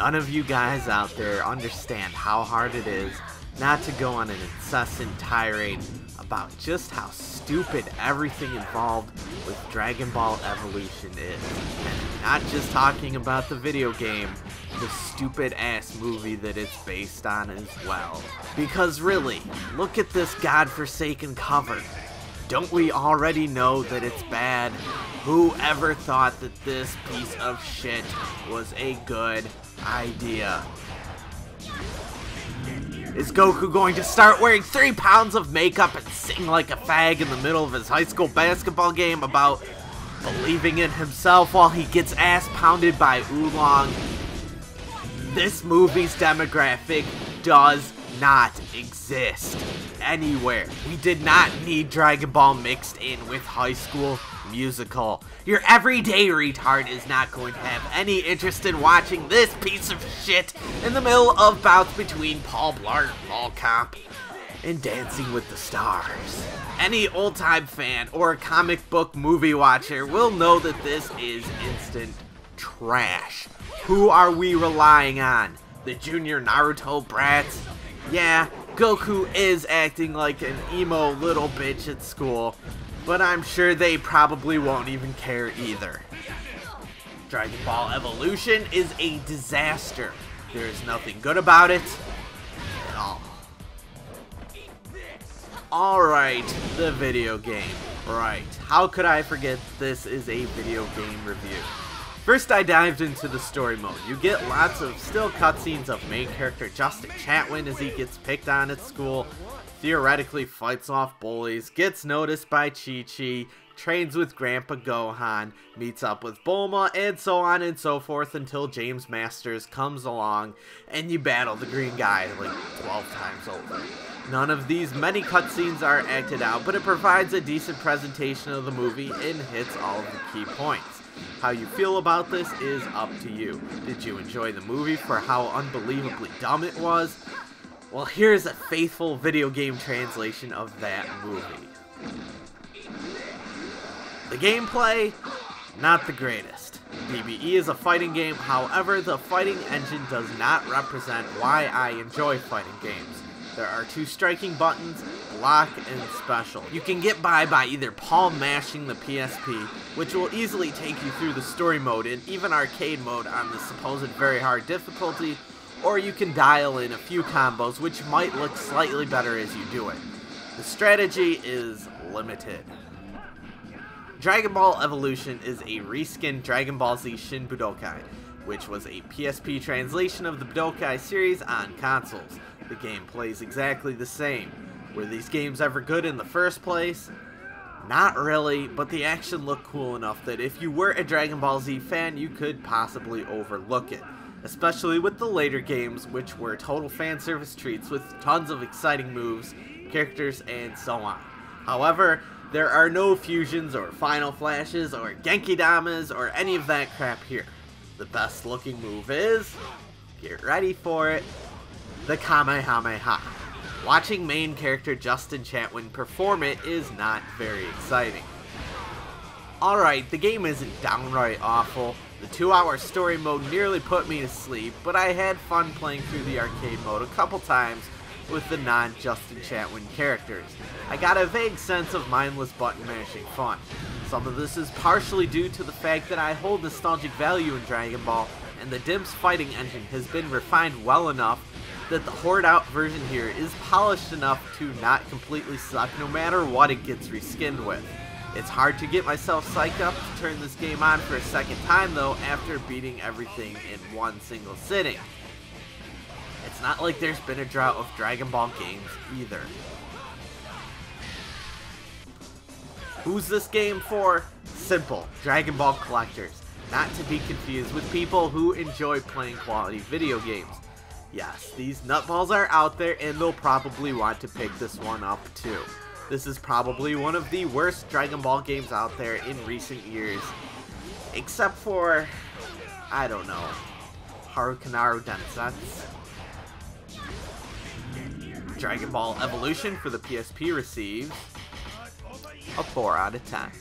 none of you guys out there understand how hard it is not to go on an incessant tirade about just how stupid everything involved with Dragon Ball Evolution is. And I'm not just talking about the video game, the stupid ass movie that it's based on as well. Because really, look at this godforsaken cover. Don't we already know that it's bad? Who ever thought that this piece of shit was a good idea? Is Goku going to start wearing 3 pounds of makeup and sing like a fag in the middle of his high school basketball game about believing in himself while he gets ass pounded by Oolong? This movie's demographic does not exist anywhere. We did not need Dragon Ball mixed in with High School Musical. Your everyday retard is not going to have any interest in watching this piece of shit in the middle of bouts between Paul Blart, Mall Cop, and Dancing with the Stars. Any old-time fan or comic book movie watcher will know that this is instant trash. Who are we relying on? The junior Naruto brats? Yeah, Goku is acting like an emo little bitch at school, but I'm sure they probably won't even care either. Dragon Ball Evolution is a disaster. There's nothing good about it at all. Alright, the video game. Right, how could I forget this is a video game review? First, I dived into the story mode. You get lots of still cutscenes of main character Justin Chatwin as he gets picked on at school, theoretically fights off bullies, gets noticed by Chi-Chi, trains with Grandpa Gohan, meets up with Bulma, and so on and so forth until James Masters comes along and you battle the green guy like 12 times over. None of these many cutscenes are acted out, but it provides a decent presentation of the movie and hits all of the key points. How you feel about this is up to you. Did you enjoy the movie for how unbelievably dumb it was? Well, here's a faithful video game translation of that movie. The gameplay, not the greatest. DBE is a fighting game, however, the fighting engine does not represent why I enjoy fighting games. There are 2 striking buttons, block and special. You can get by either palm mashing the PSP, which will easily take you through the story mode and even arcade mode on the supposed very hard difficulty, or you can dial in a few combos which might look slightly better as you do it. The strategy is limited. Dragon Ball Evolution is a reskinned Dragon Ball Z Shin Budokai, which was a PSP translation of the Budokai series on consoles. The game plays exactly the same. Were these games ever good in the first place? Not really, but the action looked cool enough that if you were a Dragon Ball Z fan, you could possibly overlook it. Especially with the later games, which were total fan service treats with tons of exciting moves, characters, and so on. However, there are no fusions or final flashes or Genki Damas or any of that crap here. The best looking move is, get ready for it, the Kamehameha. Watching main character Justin Chatwin perform it is not very exciting. Alright, the game isn't downright awful. The 2-hour story mode nearly put me to sleep, but I had fun playing through the arcade mode a couple times with the non-Justin Chatwin characters. I got a vague sense of mindless button mashing fun. Some of this is partially due to the fact that I hold nostalgic value in Dragon Ball, and the DIMS fighting engine has been refined well enough that the hoard out version here is polished enough to not completely suck no matter what it gets reskinned with. It's hard to get myself psyched up to turn this game on for a second time though after beating everything in one single sitting. It's not like there's been a drought of Dragon Ball games either. Who's this game for? Simple, Dragon Ball collectors, not to be confused with people who enjoy playing quality video games. Yes, these nutballs are out there and they'll probably want to pick this one up too. This is probably one of the worst Dragon Ball games out there in recent years. Except for, I don't know, Harukanaru Densetsu. Dragon Ball Evolution for the PSP receives a 4 out of 10.